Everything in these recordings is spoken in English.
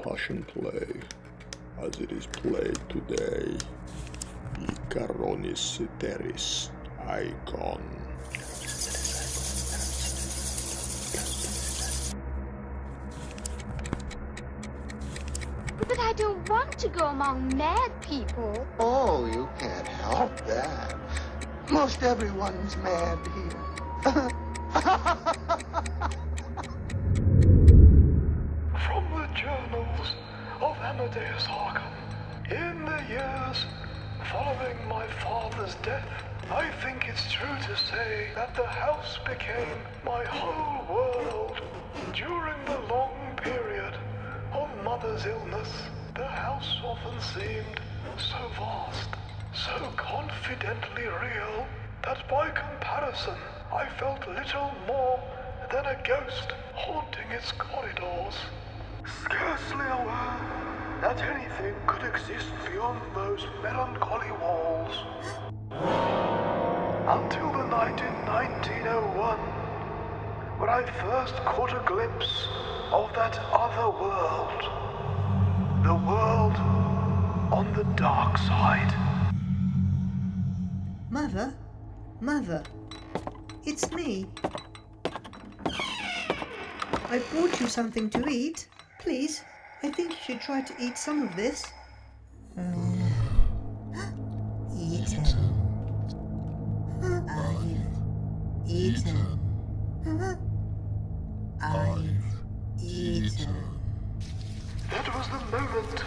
passion play, as it is played today. Icaronis Teris Icon. But I don't want to go among mad people. Oh, you can't help that. Most everyone's mad here. From the journals of Amadeus Arkham, in the years following my father's death, I think it's true to say that the house became my whole world. During the long period of Mother's illness, the house often seemed so vast, so confidently real, that by comparison, I felt little more than a ghost haunting its corridors. Scarcely aware that anything could exist beyond those melancholy walls. Until the night in 1901, when I first caught a glimpse of that other world. The world on the dark side. Mother, it's me. I brought you something to eat. Please, I think you should try to eat some of this. Eaten. I've eaten. I've eaten. That was the moment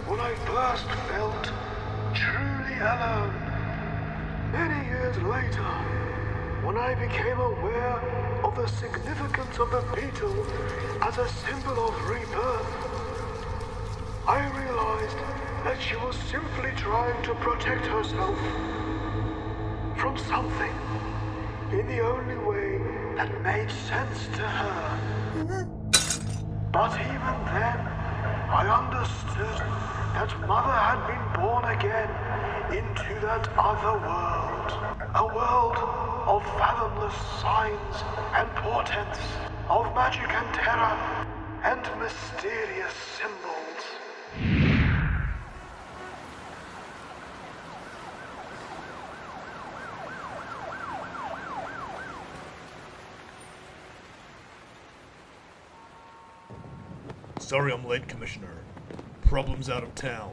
when I first felt truly alone. Many years later, when I became aware of the significance of the beetle as a symbol of rebirth, I realized that she was simply trying to protect herself from something in the only way that made sense to her. But even then, I understood that Mother had been born again into that other world. A world of fathomless signs and portents, of magic and terror, and mysterious symbols. Sorry I'm late, Commissioner. Problems out of town.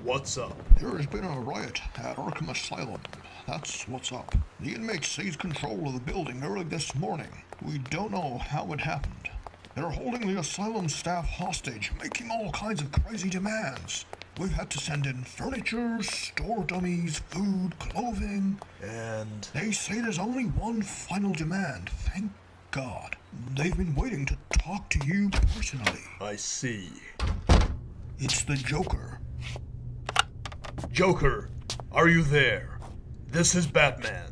What's up? There has been a riot at Arkham Asylum. That's what's up. The inmates seized control of the building early this morning. We don't know how it happened. They're holding the asylum staff hostage, making all kinds of crazy demands. We've had to send in furniture, store dummies, food, clothing. And They say there's only one final demand, thank God. They've been waiting to talk to you personally. I see. It's the Joker. Joker, are you there? This is Batman.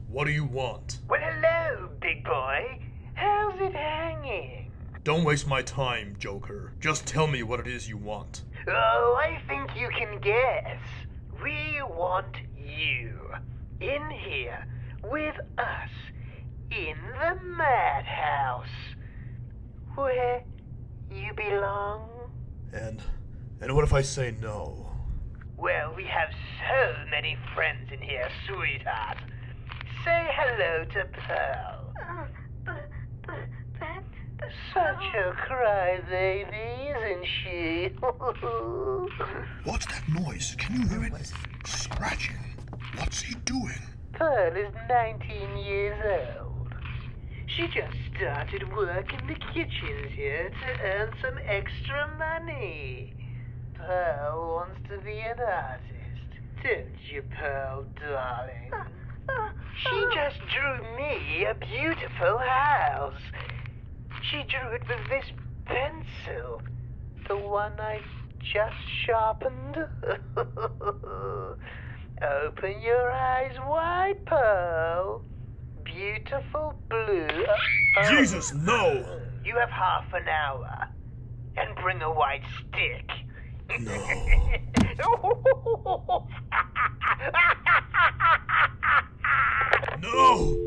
What do you want? Well, hello, big boy. How's it hanging? Don't waste my time, Joker. Just tell me what it is you want. Oh, I think you can guess. We want you. In here, with us. In the madhouse. Where you belong. And what if I say no? Well, we have so many friends in here, sweetheart. Say hello to Pearl. Such a crybaby, isn't she? What's that noise? Can you hear it? Scratching. What's he doing? Pearl is 19 years old. She just started work in the kitchens here to earn some extra money. Pearl wants to be an artist, don't you, Pearl, darling? She just drew me a beautiful house. She drew it with this pencil, the one I just sharpened. Open your eyes wide, Pearl. Beautiful blue. Jesus, no! You have half an hour. And bring a white stick. No. No!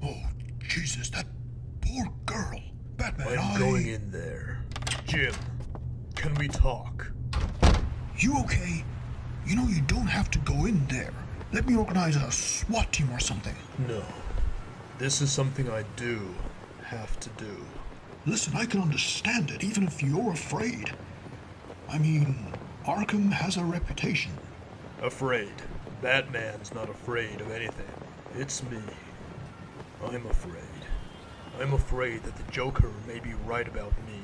Oh, Jesus, that poor girl. Batman, I'm going in there. Jim, can we talk? You okay? You know you don't have to go in there. Let me organize a SWAT team or something. No. This is something I do have to do. Listen, I can understand it, even if you're afraid. I mean, Arkham has a reputation. Afraid. Batman's not afraid of anything. It's me. I'm afraid. I'm afraid that the Joker may be right about me.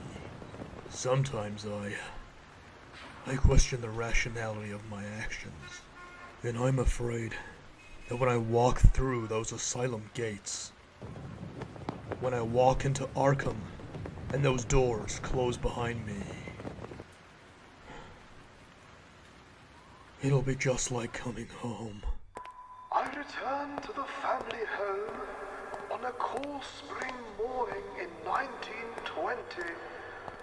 Sometimes I question the rationality of my actions. And I'm afraid that when I walk through those asylum gates, when I walk into Arkham and those doors close behind me, it'll be just like coming home. I returned to the family home on a cool spring morning in 1920,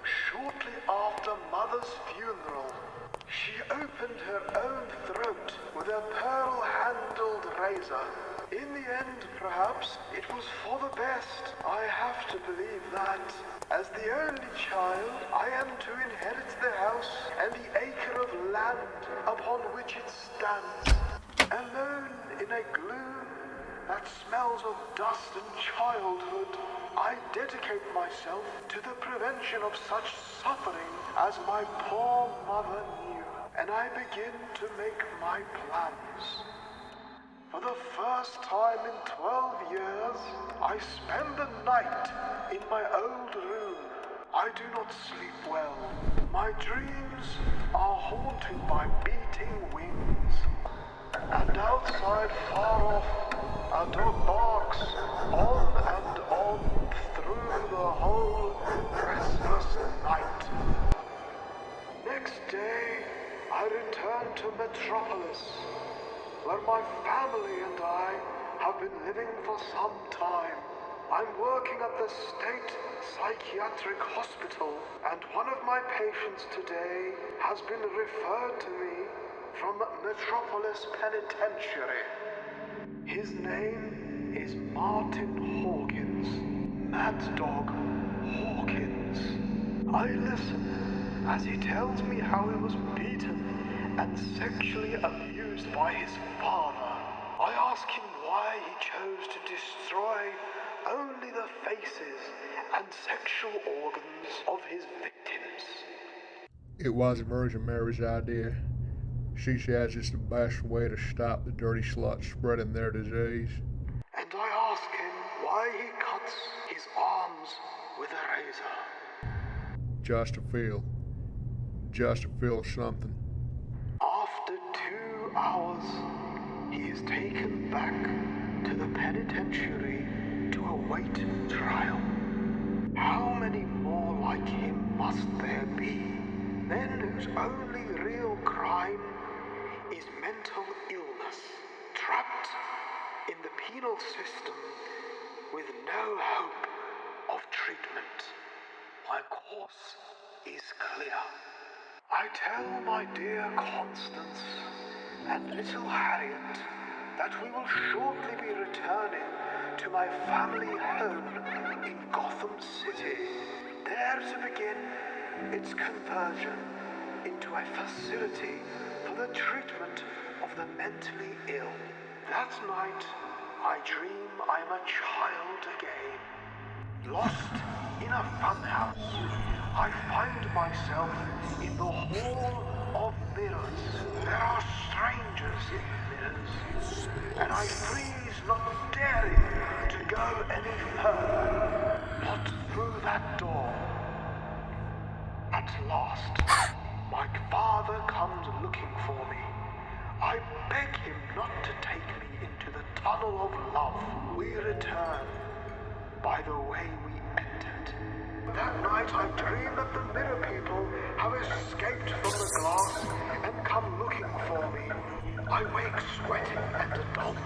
shortly after Mother's funeral. She opened her own throat with a pearl-handled razor. In the end, perhaps, it was for the best. I have to believe that. As the only child, I am to inherit the house and the acre of land upon which it stands. Alone in a gloom that smells of dust and childhood, I dedicate myself to the prevention of such suffering as my poor mother knew, and I begin to make my plans. For the first time in 12 years, I spend the night in my old room. I do not sleep well. My dreams are haunted by beating wings. And outside, far off, a dog barks on and on through the whole restless night. Next day, I return to Metropolis, where my family and I have been living for some time. I'm working at the State Psychiatric Hospital, and one of my patients today has been referred to me from Metropolis Penitentiary. His name is Martin Hawkins. Mad Dog Hawkins. I listen as he tells me how he was beaten and sexually abused by his father. I ask him why he chose to destroy only the faces and sexual organs of his victims. It was Virgin Mary's idea. She says it's the best way to stop the dirty sluts spreading their disease. And I ask him why he cuts his arms with a razor. Just to feel something. After 2 hours, he is taken back to the penitentiary to await trial. How many more like him must there be? Men whose only real crime is mental illness, trapped in the penal system with no hope of treatment. My course is clear. I tell my dear Constance and little Harriet that we will shortly be returning to my family home in Gotham City, there to begin its conversion into a facility for the treatment of the mentally ill. That night, I dream I'm a child again, lost in a funhouse. I find myself in the Hall of Mirrors. There are strangers in mirrors, and I freeze, not daring to go any further, not through that door. At last, my father comes looking for me. I beg him not to take me into the tunnel of love. We return by the way we entered. That night I dream that the mirror people have escaped from the glass and come looking for me. I wake sweating and adult,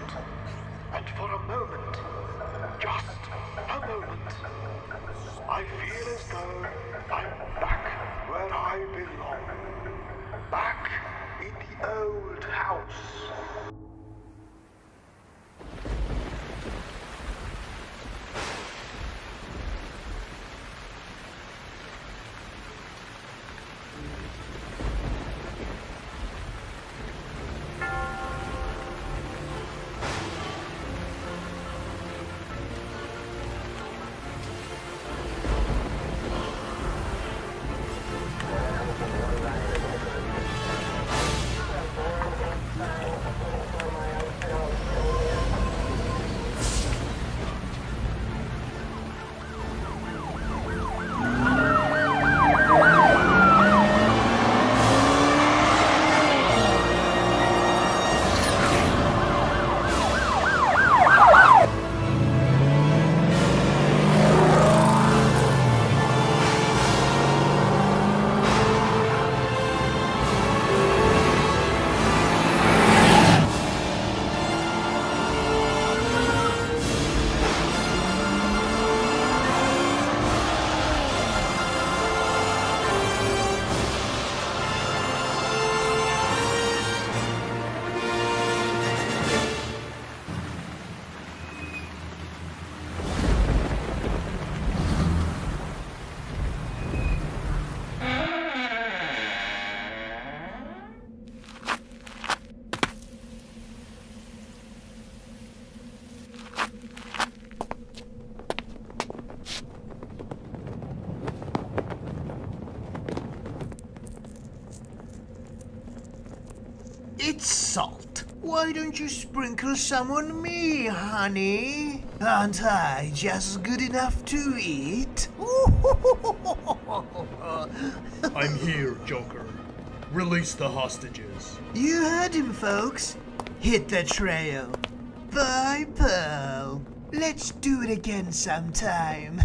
and for a moment, just a moment, I feel as though I'm back where I belong. Back in the old house. It's salt. Why don't you sprinkle some on me, honey? Aren't I just good enough to eat? I'm here, Joker. Release the hostages. You heard him, folks. Hit the trail. Bye, Pearl. Let's do it again sometime.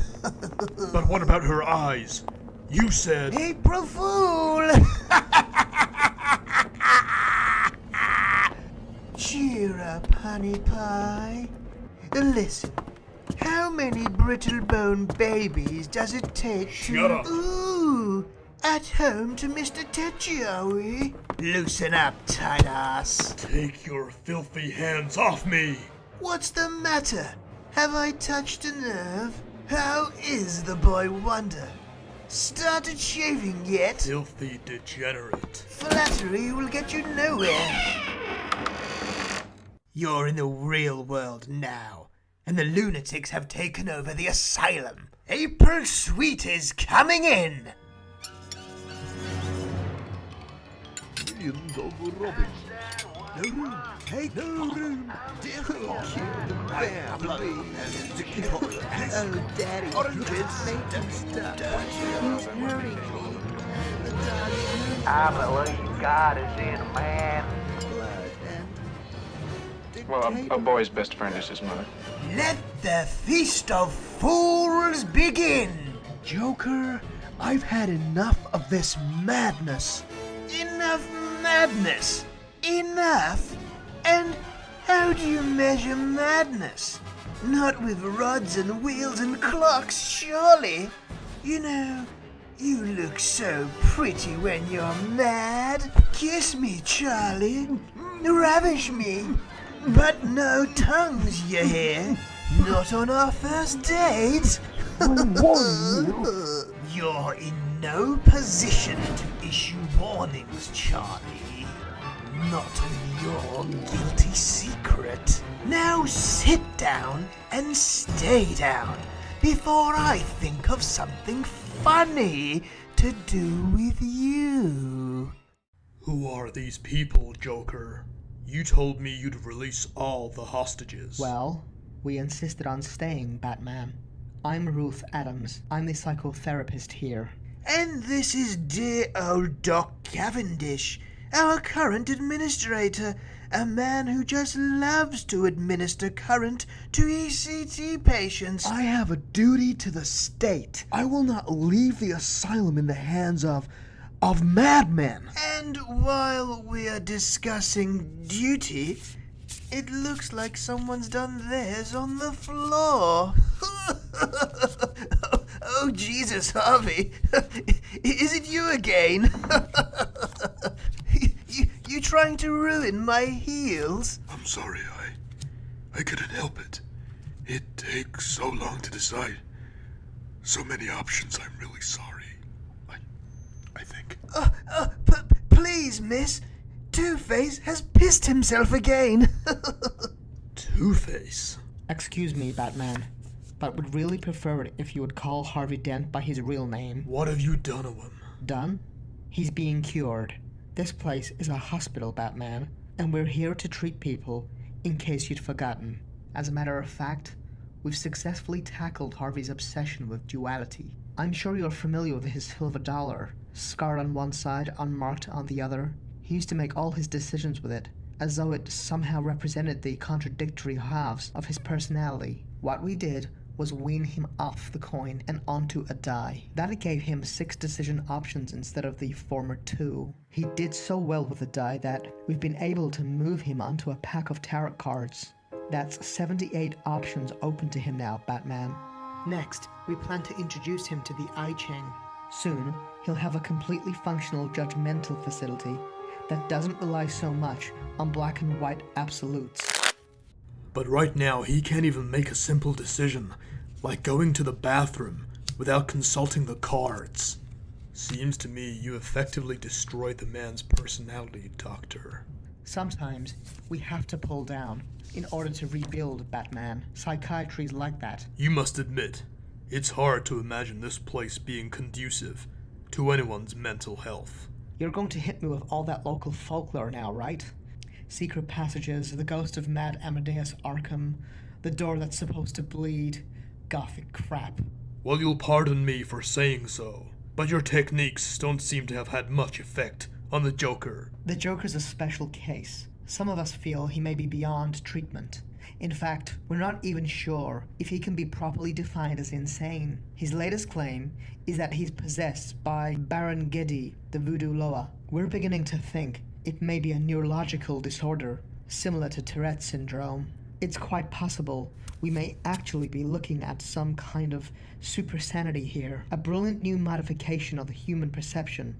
But what about her eyes? You said... April Fool! Cheer up, honey pie. Listen, how many brittle-bone babies does it take to... Shut up. Ooh, at home to Mr. Tetchy, are we? Loosen up, tight ass. Take your filthy hands off me! What's the matter? Have I touched a nerve? How is the boy wonder? Started shaving yet? Filthy degenerate. Flattery will get you nowhere. You're in the real world now, and the lunatics have taken over the asylum. April Sweet is coming in! Millions of robins. No room. Hey, no room. Dear family. Oh, Daddy, you just make him stop. He's hurting me. The dog's I believe God is in a man. blood and... Well, a boy's best friend is his mother. Let the feast of fools begin! Joker, I've had enough of this madness. Enough madness! Enough? And how do you measure madness? Not with rods and wheels and clocks, surely. You know, you look so pretty when you're mad. Kiss me, Charlie. Ravish me. But no tongues, you hear? Not on our first date. You're in no position to issue warnings, Charlie. Not with your guilty secret. Now sit down and stay down before I think of something funny to do with you. Who are these people, Joker? You told me you'd release all the hostages. Well, we insisted on staying, Batman. I'm Ruth Adams. I'm the psychotherapist here. And this is dear old Doc Cavendish, our current administrator, a man who just loves to administer current to ECT patients. I have a duty to the state. I will not leave the asylum in the hands of madmen. And while we are discussing duty, it looks like someone's done theirs on the floor. Oh, Jesus, Harvey. Is it you again? You trying to ruin my heels? I'm sorry, I couldn't help it. It takes so long to decide. So many options, I'm really sorry. I think. Please, miss. Two-Face has pissed himself again. Two-Face? Excuse me, Batman, but would really prefer it if you would call Harvey Dent by his real name. What have you done to him? Done? He's being cured. This place is a hospital, Batman, and we're here to treat people, in case you'd forgotten. As a matter of fact, we've successfully tackled Harvey's obsession with duality. I'm sure you're familiar with his silver dollar, scarred on one side, unmarked on the other. He used to make all his decisions with it, as though it somehow represented the contradictory halves of his personality. What we did was wean him off the coin and onto a die. That gave him 6 decision options instead of the former 2. He did so well with the die that we've been able to move him onto a pack of tarot cards. That's 78 options open to him now, Batman. Next, we plan to introduce him to the I Ching. Soon, he'll have a completely functional judgmental facility that doesn't rely so much on black and white absolutes. But right now, he can't even make a simple decision, like going to the bathroom, without consulting the cards. Seems to me you effectively destroyed the man's personality, Doctor. Sometimes we have to pull down in order to rebuild, Batman. Psychiatry's like that. You must admit, it's hard to imagine this place being conducive to anyone's mental health. You're going to hit me with all that local folklore now, right? secret passages, the ghost of Mad Amadeus Arkham, the door that's supposed to bleed. Gothic crap. Well, you'll pardon me for saying so, but your techniques don't seem to have had much effect on the Joker. The Joker's a special case. Some of us feel he may be beyond treatment. In fact, we're not even sure if he can be properly defined as insane. His latest claim is that he's possessed by Baron Gedi, the voodoo loa. We're beginning to think it may be a neurological disorder, similar to Tourette's syndrome. It's quite possible we may actually be looking at some kind of super sanity here, a brilliant new modification of the human perception,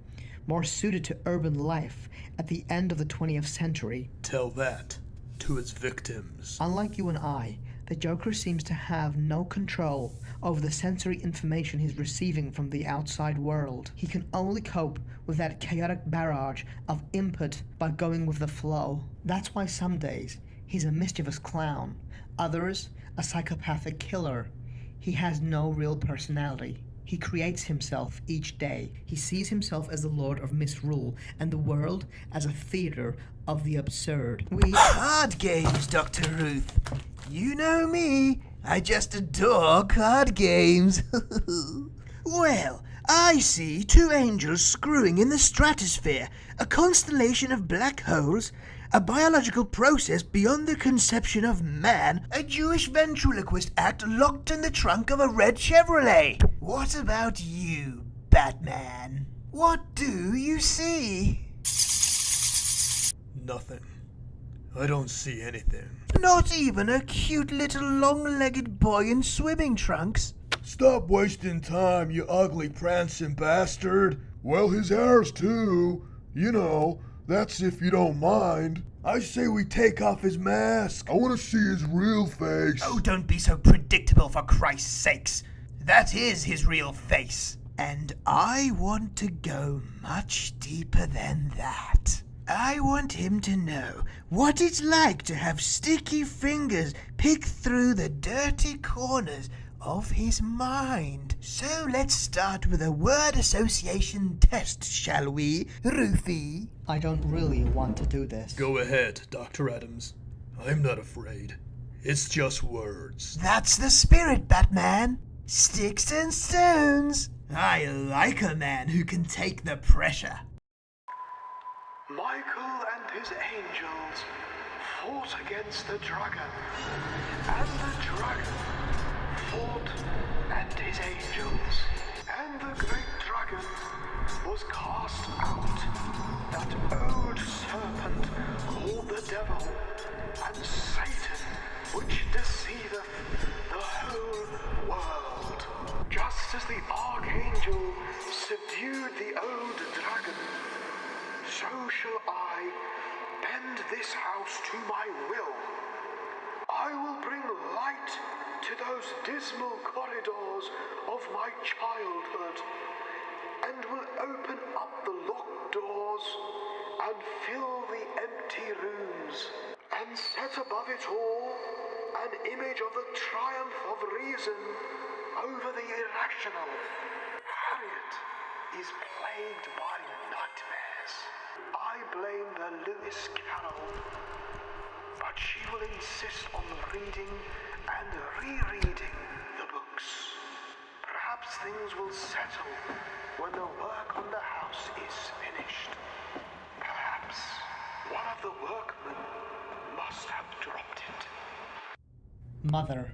more suited to urban life at the end of the 20th century. Tell that to its victims. Unlike you and I, the Joker seems to have no control over the sensory information he's receiving from the outside world. He can only cope with that chaotic barrage of input by going with the flow. That's why some days he's a mischievous clown, others a psychopathic killer. He has no real personality. He creates himself each day. He sees himself as the Lord of Misrule and the world as a theater of the absurd. Card games, Dr. Ruth. You know me. I just adore card games. Well, I see two angels screwing in the stratosphere, a constellation of black holes, a biological process beyond the conception of man, a Jewish ventriloquist act locked in the trunk of a red Chevrolet. What about you, Batman? What do you see? Nothing. I don't see anything. Not even a cute little long-legged boy in swimming trunks? Stop wasting time, you ugly prancing bastard. Well, his hair's too. You know, that's if you don't mind. I say we take off his mask. I want to see his real face. Oh, don't be so predictable, for Christ's sakes. That is his real face. And I want to go much deeper than that. I want him to know what it's like to have sticky fingers pick through the dirty corners of his mind. So let's start with a word association test, shall we, Ruthie? I don't really want to do this. Go ahead, Dr. Adams. I'm not afraid. It's just words. That's the spirit, Batman. Sticks and stones. I like a man who can take the pressure. Michael and his angels fought against the dragon, and the dragon fought and his angels, and the great dragon was cast out, that old serpent called the devil, and Satan, which deceiveth the whole world. Just as the archangel subdued the old dragon, so shall I bend this house to my will. I will bring light to those dismal corridors of my childhood, and will open up the locked doors and fill the empty rooms, and set above it all an image of the triumph of reason over the irrational. Harriet is plagued by nightmares. I blame the Lewis Carroll, but she will insist on reading and rereading the books. Perhaps things will settle when the work on the house is finished. Perhaps one of the workmen must have dropped it. Mother.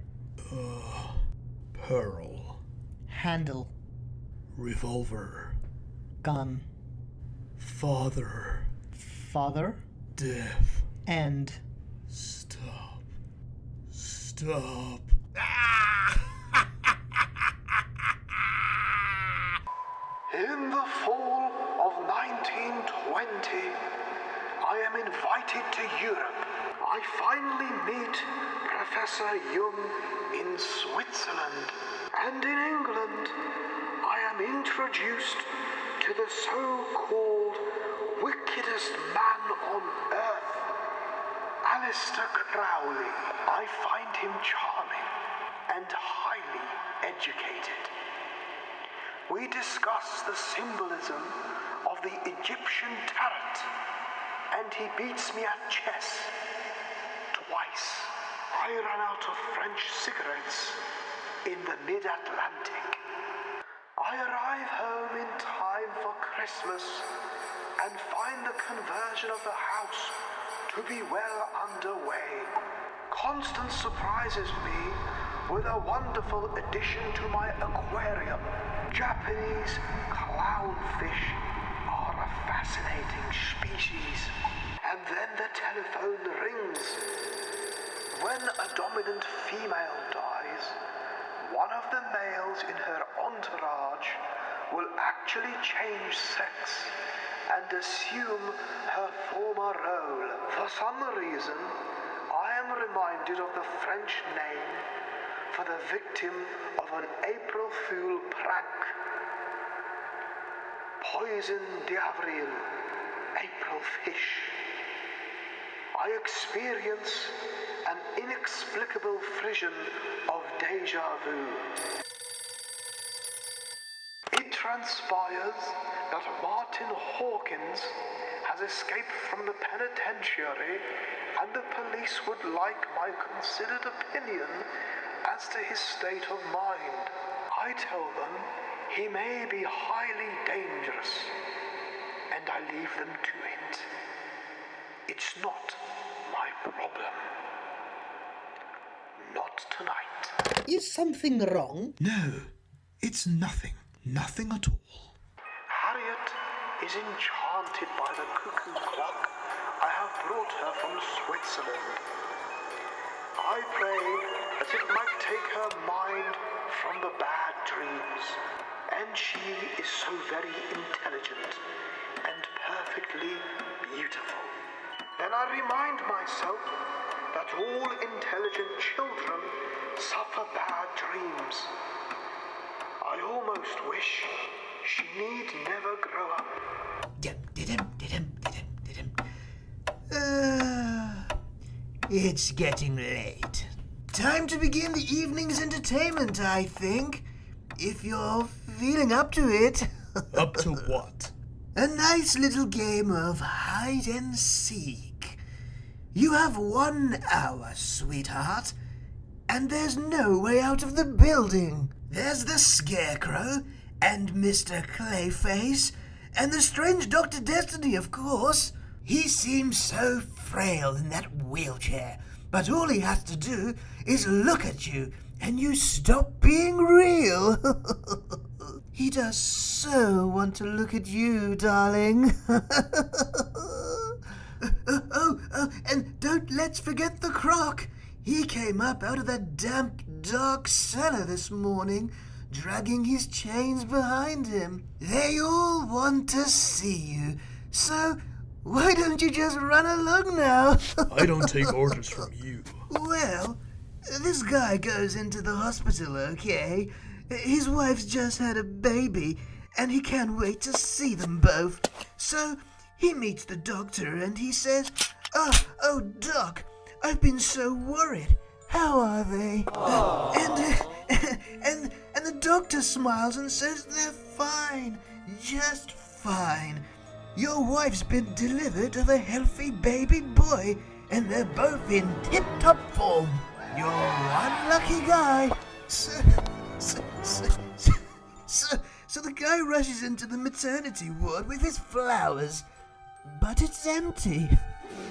Pearl. Handle. Revolver. Gun. Father. Father. Death. End. Stop. Stop. In the fall of 1920, I am invited to Europe. I finally meet Professor Jung in Switzerland. And in England, I am introduced to the so-called wickedest man on earth, Aleister Crowley. I find him charming and highly educated. We discuss the symbolism of the Egyptian tarot and he beats me at chess. Twice, I ran out of French cigarettes in the mid-Atlantic. I arrive home in time for Christmas and find the conversion of the house to be well underway. Constance surprises me with a wonderful addition to my aquarium. Japanese clownfish are a fascinating species. And then the telephone rings. When a dominant female dies, one of the males in her entourage will actually change sex and assume her former role. For some reason, I am reminded of the French name for the victim of an April Fool prank. Poison d'avril, April fish. I experience an inexplicable frisson of déjà vu. It transpires that Martin Hawkins has escaped from the penitentiary, and the police would like my considered opinion as to his state of mind. I tell them he may be highly dangerous, and I leave them to it. It's not my problem. Not tonight. Is something wrong? No, it's nothing. Nothing at all. Harriet is enchanted by the cuckoo clock I have brought her from Switzerland. I pray that it might take her mind from the bad dreams, and she is so very intelligent and perfectly beautiful. Then I remind myself that all intelligent children suffer bad dreams. I almost wish she need never grow up. It's getting late. Time to begin the evening's entertainment, I think. If you're feeling up to it. Up to what? A nice little game of hide and seek. You have 1 hour, sweetheart, and there's no way out of the building. There's the Scarecrow, and Mr. Clayface, and the strange Dr. Destiny, of course. He seems so frail in that wheelchair, but all he has to do is look at you, and you stop being real. He does so want to look at you, darling. And don't let's forget the Croc. He came up out of that damp, dark cellar this morning, dragging his chains behind him. They all want to see you, so why don't you just run along now? I don't take orders from you. Well, this guy goes into the hospital, okay? His wife's just had a baby, and he can't wait to see them both. So he meets the doctor, and he says, Oh, Doc, I've been so worried. How are they? And the doctor smiles and says they're fine, just fine. Your wife's been delivered of a healthy baby boy, and they're both in tip-top form. You're one lucky guy. So the guy rushes into the maternity ward with his flowers, but it's empty.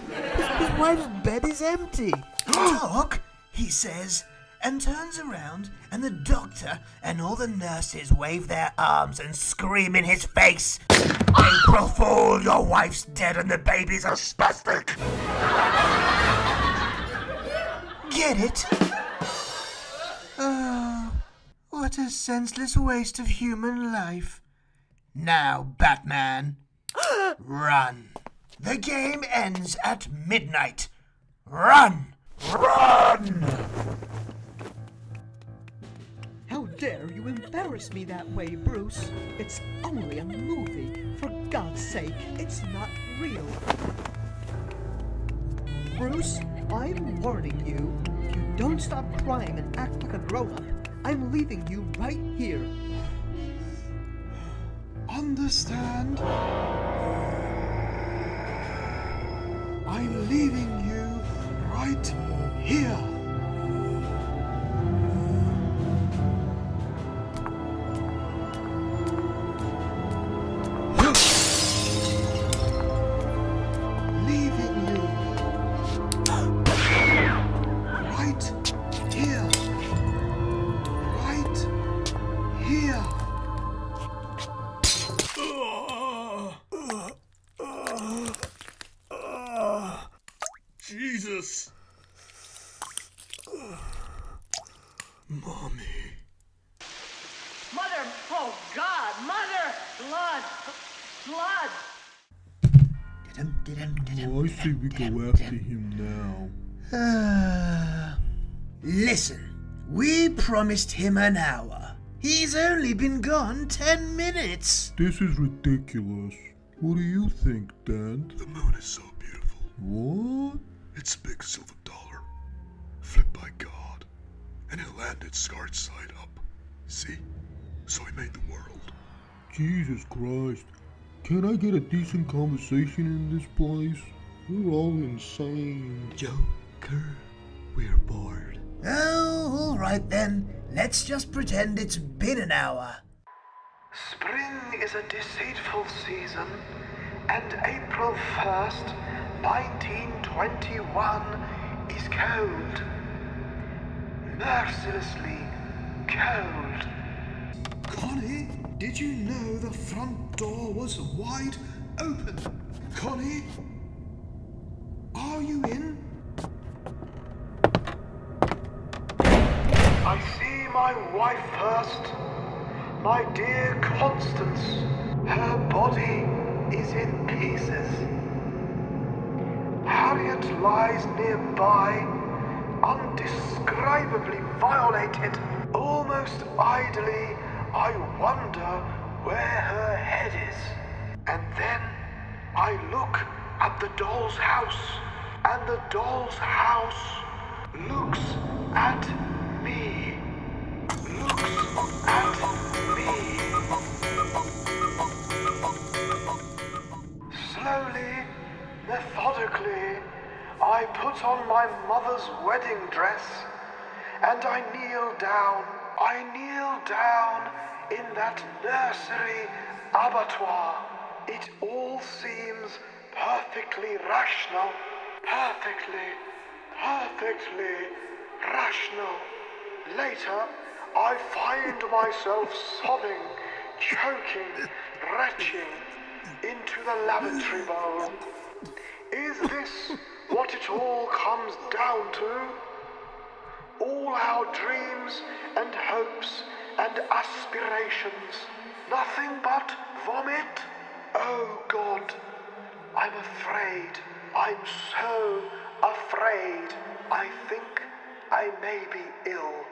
His wife's bed is empty. Doc, he says, and turns around, and the doctor and all the nurses wave their arms and scream in his face, April Fool, your wife's dead and the baby's a spastic. Get it? Oh, what a senseless waste of human life. Now, Batman, run. The game ends at midnight. Run! Run! How dare you embarrass me that way, Bruce? It's only a movie. For God's sake, it's not real. Bruce, I'm warning you. If you don't stop crying and act like a grown-up, I'm leaving you right here. Understand? I'm leaving you right here. Leaving you right here. Right here. Jesus. Mommy. Mother! Oh, God! Mother! Blood! Blood! Oh, I say we go after him now. Listen, we promised him an hour. He's only been gone 10 minutes. This is ridiculous. What do you think, Dan? The moon is so beautiful. What? It's a big silver dollar, flipped by God, and it landed scarred side up. See? So he made the world. Jesus Christ. Can I get a decent conversation in this place? We're all insane. Joker, we're bored. Oh, all right then. Let's just pretend it's been an hour. Spring is a deceitful season, and April 1st, 1921 is cold. Mercilessly cold. Connie, did you know the front door was wide open? Connie? Are you in? I see my wife first, my dear Constance. Her body is in pieces. Harriet lies nearby, undescribably violated. Almost idly, I wonder where her head is. And then I look at the doll's house, and the doll's house looks at me. Looks at me. Slowly, methodically, I put on my mother's wedding dress, and I kneel down. I kneel down in that nursery abattoir. It all seems perfectly rational. Perfectly rational. Later, I find myself sobbing, choking, retching into the lavatory bowl. Is this what it all comes down to? All our dreams and hopes and aspirations, nothing but vomit? Oh God, I'm afraid. I'm so afraid. I think I may be ill.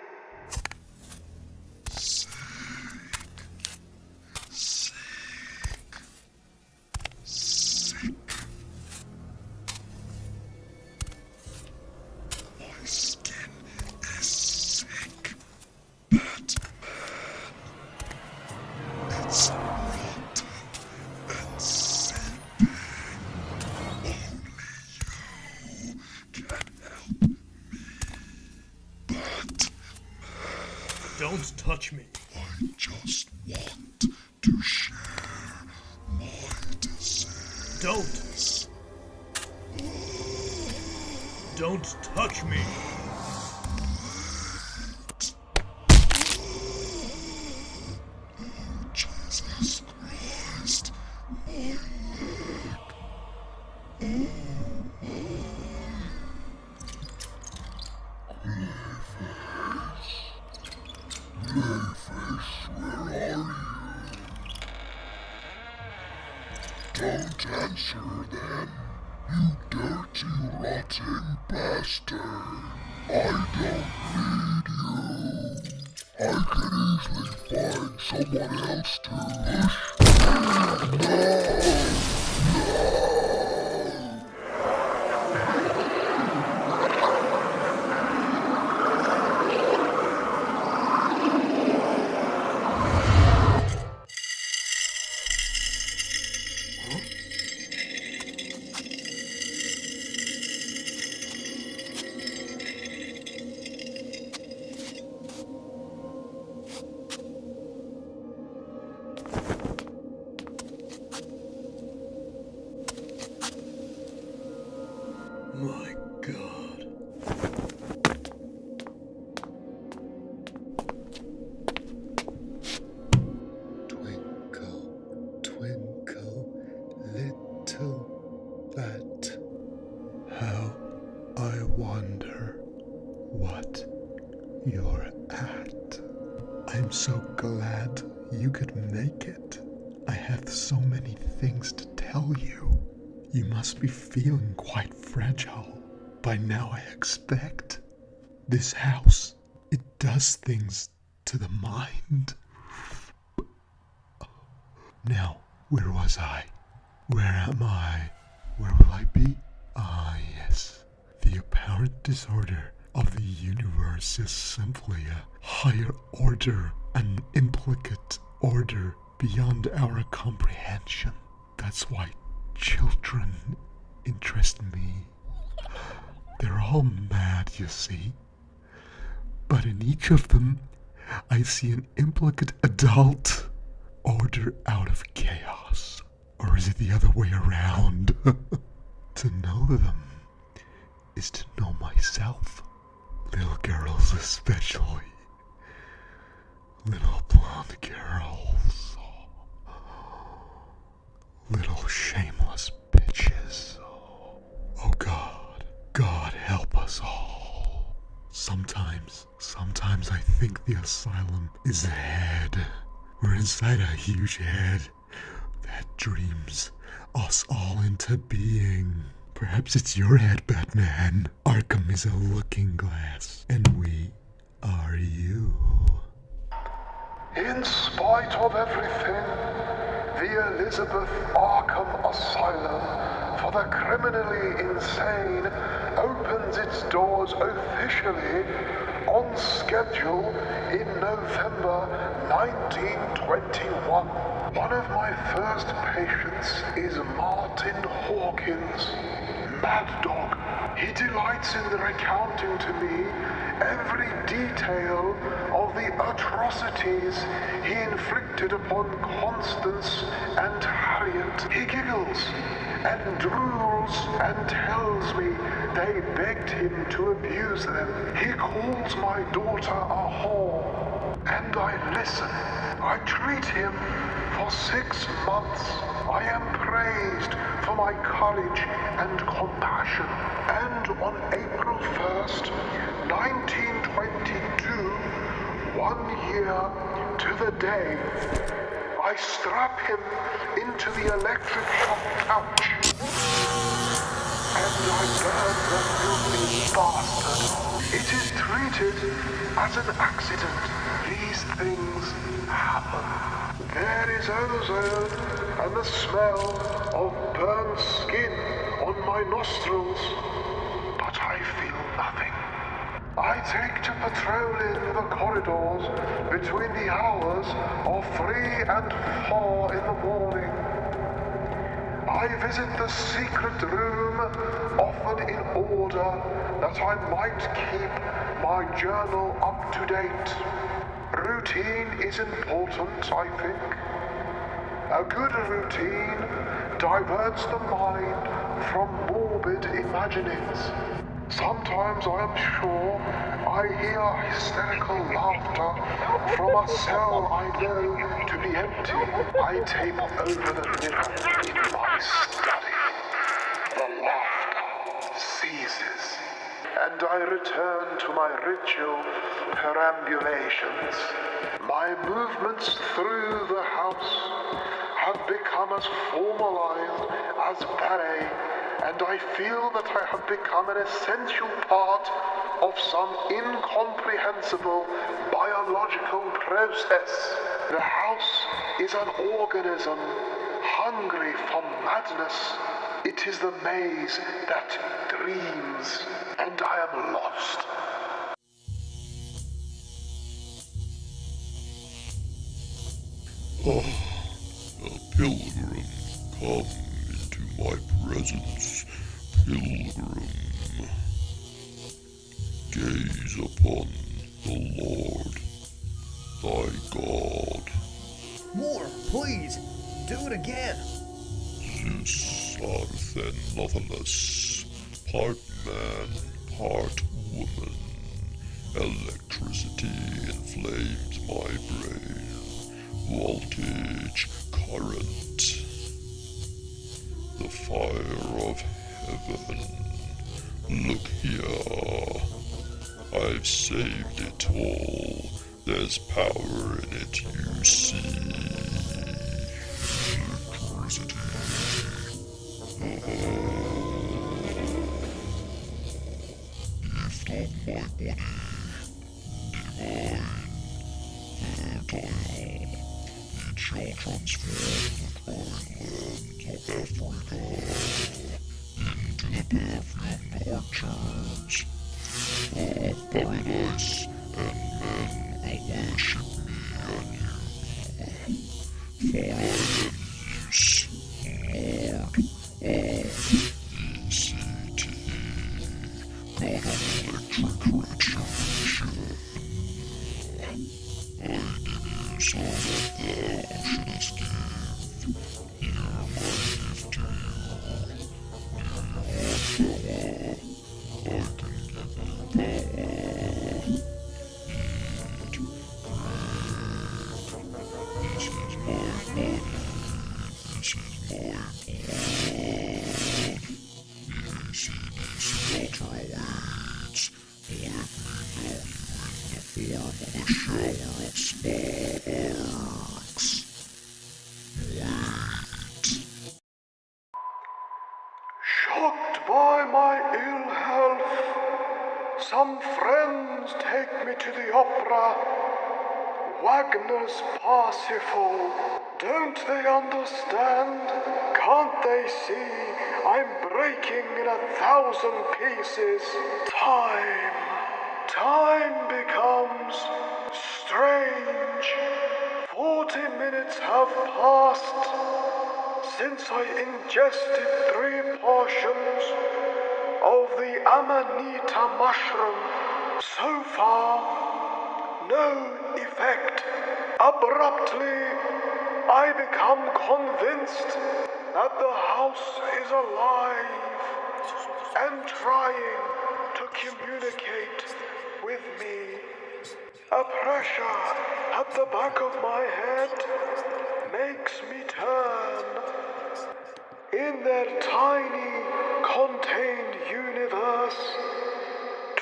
Don't touch me. I just want to share my disease. Don't touch me. Oh, Jesus Christ, my leg. Clayface, where are you? Don't answer then, you dirty, rotting bastard. I don't need you. I can easily find someone else to... No! so glad you could make it. I have so many things to tell you. You must be feeling quite fragile by now, I expect. This house, it does things to the mind. Now, where was I? Where am I? Where will I be? Ah, yes. The apparent disorder of the universe is simply a higher order, an implicate order beyond our comprehension. That's why children interest me. They're all mad, you see. But in each of them, I see an implicate adult order out of chaos. Or is it the other way around? To know them is to know myself. Little girls especially. Little blonde girls. Little shameless bitches. Oh God, God help us all. Sometimes I think the asylum is a head. We're inside a huge head that dreams us all into being. Perhaps it's your head, Batman. Arkham is a looking glass, and we are you. In spite of everything, the Elizabeth Arkham Asylum for the criminally insane opens its doors officially on schedule in November 1921. One of my first patients is Martin Hawkins, Mad Dog. He delights in recounting to me every detail of the atrocities he inflicted upon Constance and Harriet. He giggles and drools and tells me they begged him to abuse them. He calls my daughter a whore, and I listen. I treat him for 6 months. I am praised for my courage and compassion. And on April 1st, 1922, 1 year to the day, I strap him into the electric shock couch, and I burn the filthy bastard. It is treated as an accident. These things happen. There is ozone and the smell of burnt skin on my nostrils, but I feel nothing. I take to patrolling the corridors between the hours of 3 and 4 in the morning. I visit the secret room, often in order that I might keep my journal up to date. Routine is important, I think. A good routine diverts the mind from morbid imaginings. Sometimes I am sure I hear hysterical laughter from a cell I know to be empty. I tape over the mirror in my study. The laughter ceases, and I return to my ritual perambulations. My movements through the house have become as formalized as ballet, and I feel that I have become an essential part of some incomprehensible biological process. The house is an organism hungry for madness. It is the maze that dreams, and I am lost. A pilgrim, come into my presence, pilgrim. Gaze upon the Lord, thy God. More, please. Do it again. Zeus Arthen Nothingness, part man, part woman. Electricity inflames my brain. Voltage, current. The fire of heaven. Look here. I've saved it all. There's power in it, you see. Electricity. If not my body, divine, fertile, it shall transform the growing lands of Africa into the perfumed orchards of paradise, and men will worship me and you. For I am use ECT, Gotham electric retribution. My name is all that thou shouldst give. Here my gift to you. Near your power, I can give you power. Eat, drink. This is my body. This is my blood. ACDC tweets. Shocked by my ill health, some friends take me to the opera. Wagner's Parsifal. Don't they understand? Can't they see I'm breaking in 1,000 pieces? Time becomes strange. 40 minutes have passed since I ingested 3 portions of the amanita mushroom. So far, no effect. Abruptly, I become convinced that the house is alive and trying to communicate with me. A pressure at the back of my head makes me turn. In their tiny, contained universe,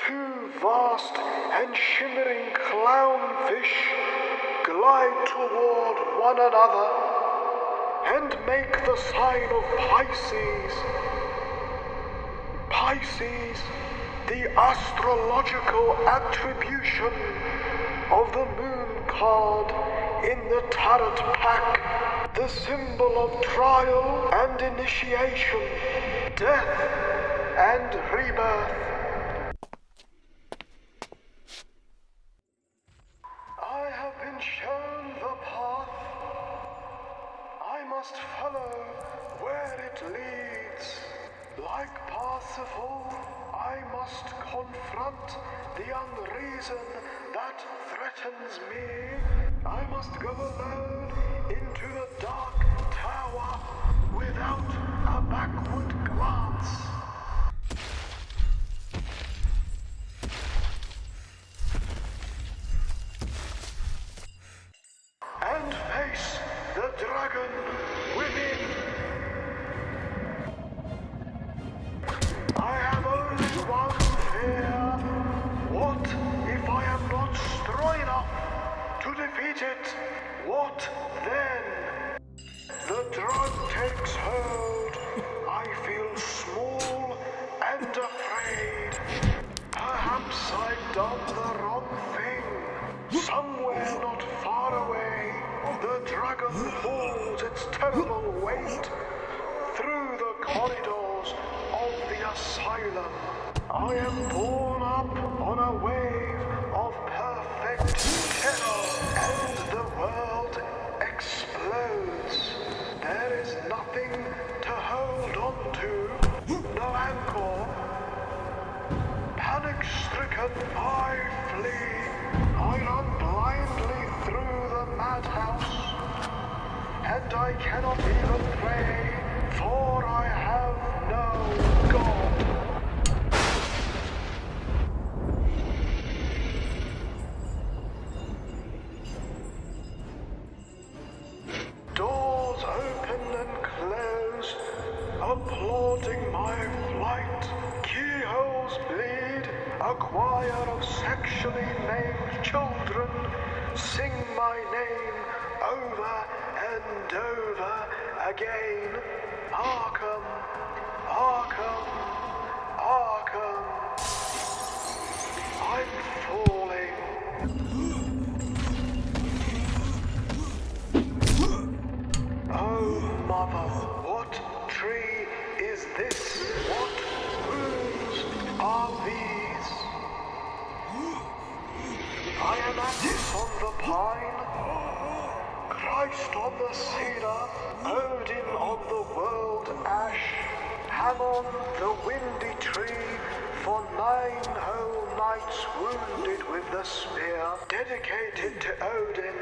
2 vast and shimmering clownfish glide toward one another and make the sign of Pisces. Pisces, the astrological attribution of the moon card in the tarot pack, the symbol of trial and initiation, death and rebirth. I have been shown the path. I must follow where it leads. Like Parsifal, I must confront the unreason that threatens me. I must go alone into the dark tower without a backward glance. And face the dragon within. I have only one fear. What if I am not strong enough to defeat it? What then? The drug takes hold. I feel small and afraid. Perhaps I've done the wrong thing. Somewhere not far away, the dragon pulls its terrible weight through the corridors of the asylum. I am borne up on a wave of perfect terror, and the world explodes. There is nothing to hold on to, no anchor. Panic-stricken, I flee. I run blindly through the madhouse, and I cannot even pray, for I have no God. Doors open and close, applauding my flight. Keyholes bleed, a choir of sexually named children sing my name over and over again. Arkham, Arkham, Arkham. I'm falling. Oh, Mother, what tree is this? What rooms are these? I am Attis on the pine, Christ on the cedar, Odin on the world ash, Hammon the windy tree, for 9 whole nights wounded with the spear, dedicated to Odin.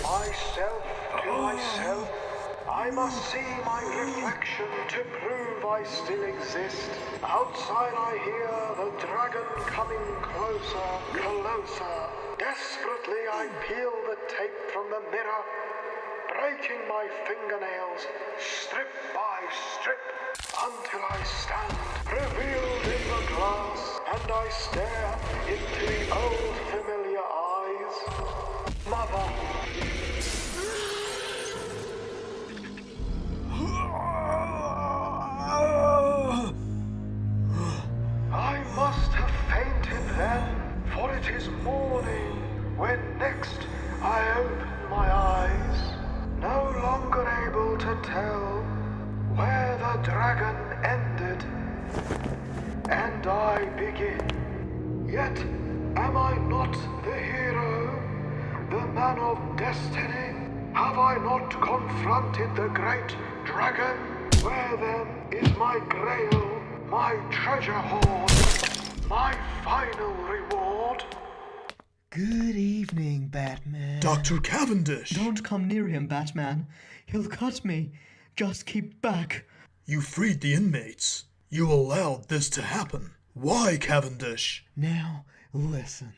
Myself to myself, I must see my reflection to prove I still exist. Outside I hear the dragon coming closer, closer. Desperately I peel the tape from the mirror, breaking my fingernails, strip by strip, until I stand revealed in the glass, and I stare into the old familiar eyes. Mother. I must have fainted then, for it is morning when next I open my eyes, no longer able to tell where the dragon ended and I begin. Yet am I not the hero, the man of destiny? Have I not confronted the great dragon? Where then is my grail, my treasure hoard, my final reward? Good evening, Batman. Dr. Cavendish! Don't come near him, Batman. He'll cut me. Just keep back. You freed the inmates. You allowed this to happen. Why, Cavendish? Now, listen.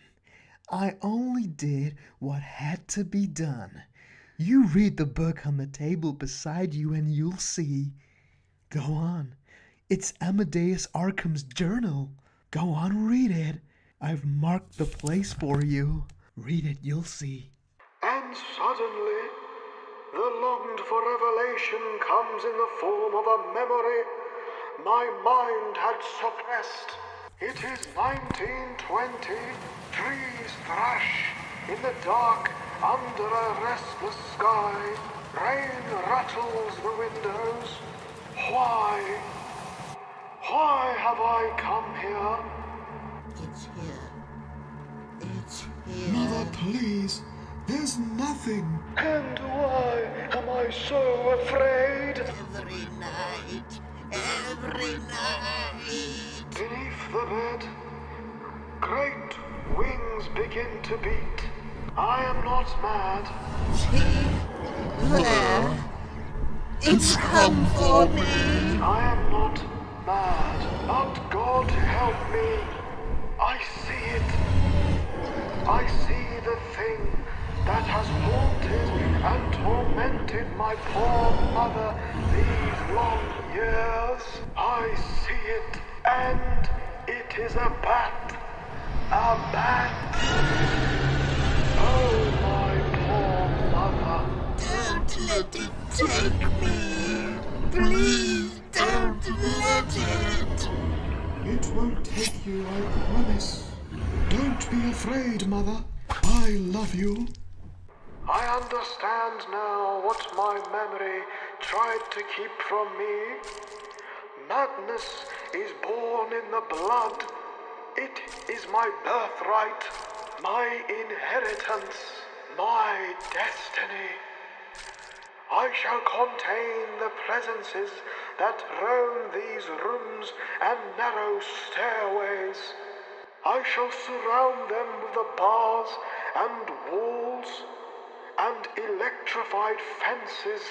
I only did what had to be done. You read the book on the table beside you and you'll see. Go on. It's Amadeus Arkham's journal. Go on, read it. I've marked the place for you. Read it, you'll see. And suddenly, the longed-for revelation comes in the form of a memory my mind had suppressed. It is 1920. Trees thrash in the dark under a restless sky. Rain rattles the windows. Why? Why have I come here? It's here. It's here. Mother, please. There's nothing. And why am I so afraid? Every night. Every night. Beneath the bed, great wings begin to beat. I am not mad. See? There. It's come for me. I am not mad. But God help me. I see it. I see the thing that has haunted and tormented my poor mother these long years. I see it, and it is a bat. A bat. Oh, my poor mother. Don't let it take me. Please don't let it. It won't take you, I promise. Don't be afraid, Mother. I love you. I understand now what my memory tried to keep from me. Madness is born in the blood. It is my birthright, my inheritance, my destiny. I shall contain the presences that roam these rooms and narrow stairways. I shall surround them with the bars and walls and electrified fences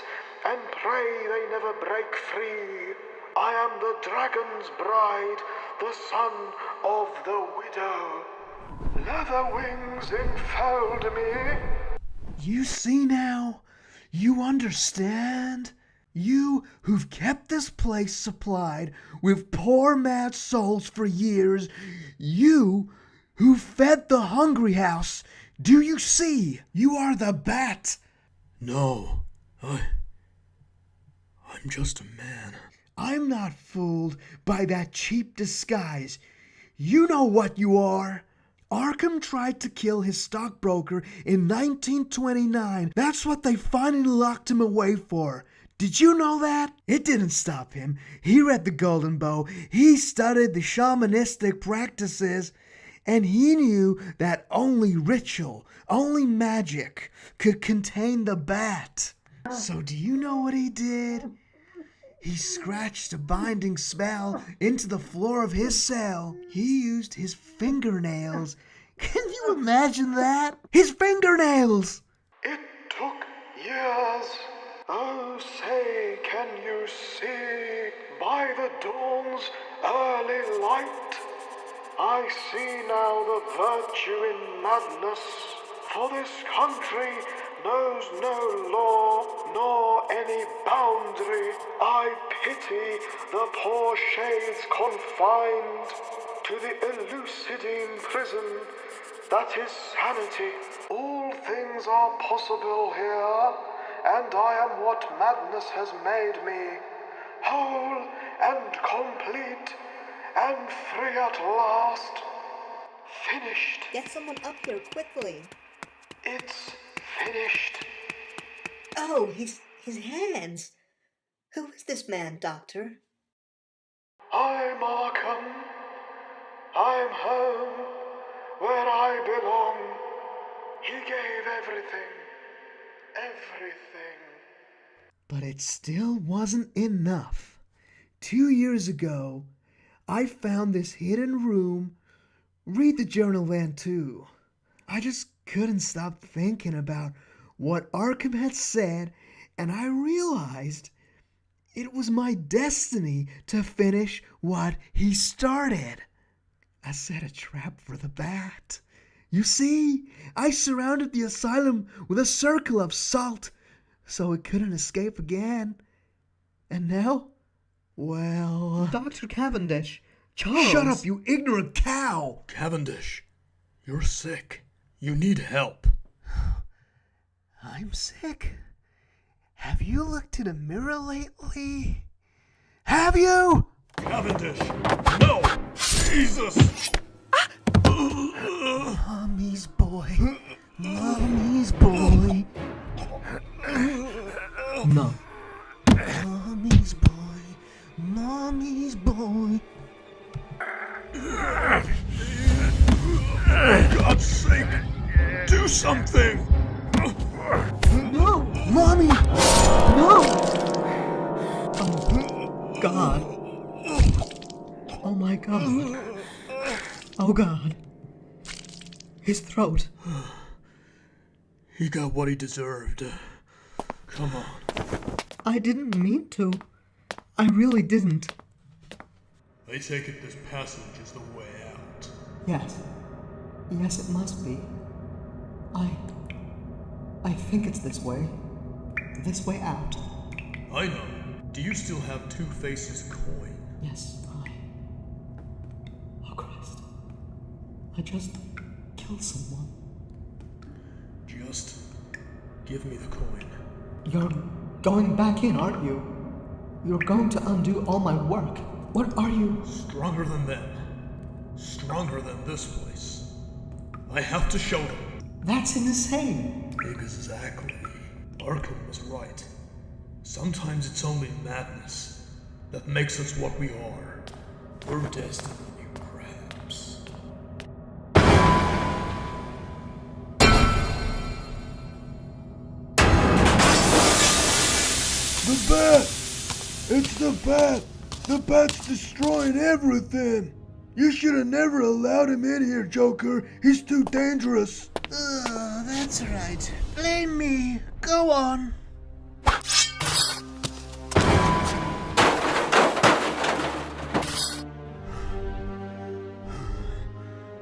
and pray they never break free. I am the dragon's bride, the son of the widow. Leather wings enfold me. You see now? You understand? You who've kept this place supplied with poor mad souls for years. You who fed the hungry house. Do you see? You are the Bat. No, I'm just a man. I'm not fooled by that cheap disguise. You know what you are. Arkham tried to kill his stockbroker in 1929. That's what they finally locked him away for. Did you know that? It didn't stop him. He read the Golden Bow. He studied the shamanistic practices. And he knew that only ritual, only magic could contain the Bat. So do you know what he did? He scratched a binding spell into the floor of his cell. He used his fingernails. Can you imagine that? His fingernails! It took years. Oh, say, can you see by the dawn's early light? I see now the virtue in madness, for this country knows no law nor any boundary. I pity the poor shades confined to the eluciding prison that is sanity. All things are possible here, and I am what madness has made me, whole and complete and free at last. Finished. Get someone up here quickly. It's finished. Oh, his hands. Who is this man, Doctor? I'm Arkham. I'm home, where I belong. He gave everything. Everything. But it still wasn't enough. 2 years ago, I found this hidden room. Read the journal then, too. I just couldn't stop thinking about what Arkham had said, and I realized it was my destiny to finish what he started. I set a trap for the Bat. You see, I surrounded the asylum with a circle of salt so it couldn't escape again. And now, well... Dr. Cavendish, Charles... Shut up, you ignorant cow! Cavendish, you're sick. You need help. I'm sick? Have you looked in a mirror lately? Have you? Cavendish, no! Jesus! Mommy's boy. Mommy's boy. No. Mommy's boy. Mommy's boy. For God's sake, do something! No! Mommy! No! Oh, God. Oh, my God. Oh, God. His throat. He got what he deserved. Come on. I didn't mean to. I really didn't. I take it this passage is the way out. Yes. Yes, it must be. I think it's this way. This way out. I know. Do you still have Two Faces coin? Yes, Oh, Christ. I just killed someone. Just give me the coin. You're going back in, aren't you? You're going to undo all my work. What are you? Stronger than them. Stronger than this place. I have to show them. That's insane. Exactly. Arkham was right. Sometimes it's only madness that makes us what we are. We're destined, perhaps. The Bat! It's the Bat! The Bat's destroying everything! You should have never allowed him in here, Joker. He's too dangerous. That's right. Blame me. Go on.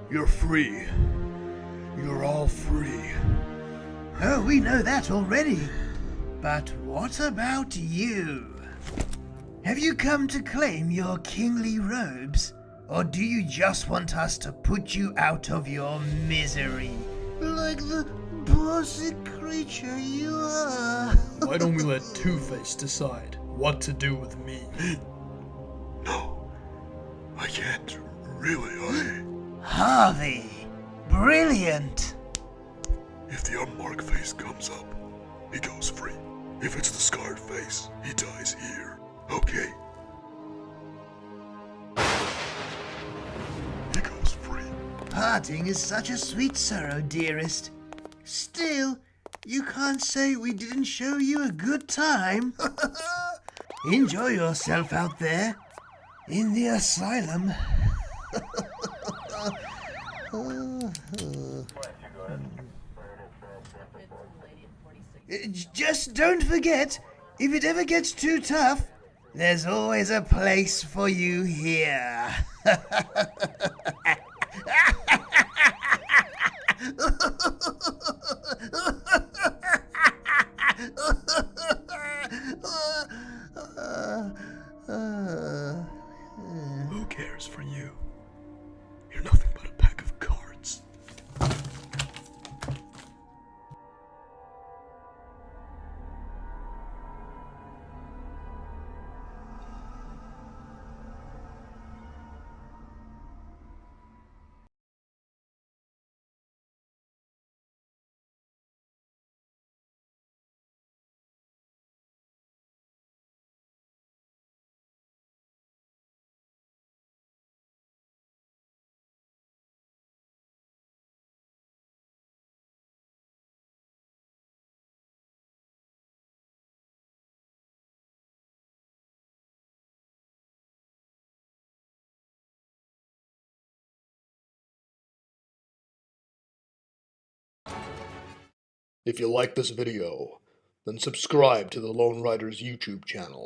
You're free. You're all free. Oh, we know that already. But what about you? Have you come to claim your kingly robes? Or do you just want us to put you out of your misery? like the bossy creature you are. Why don't we let Two-Face decide what to do with me? No, I can't. Really, Harvey, brilliant. If the unmarked face comes up, he goes free. If it's the scarred face, he dies here. Okay? He goes free. Parting is such a sweet sorrow, dearest. Still, you can't say we didn't show you a good time. Enjoy yourself out there in the asylum. Just don't forget, if it ever gets too tough, there's always a place for you here. Who cares for you? You're nothing but a pack of cards. If you like this video, then subscribe to the Lone Riders YouTube channel.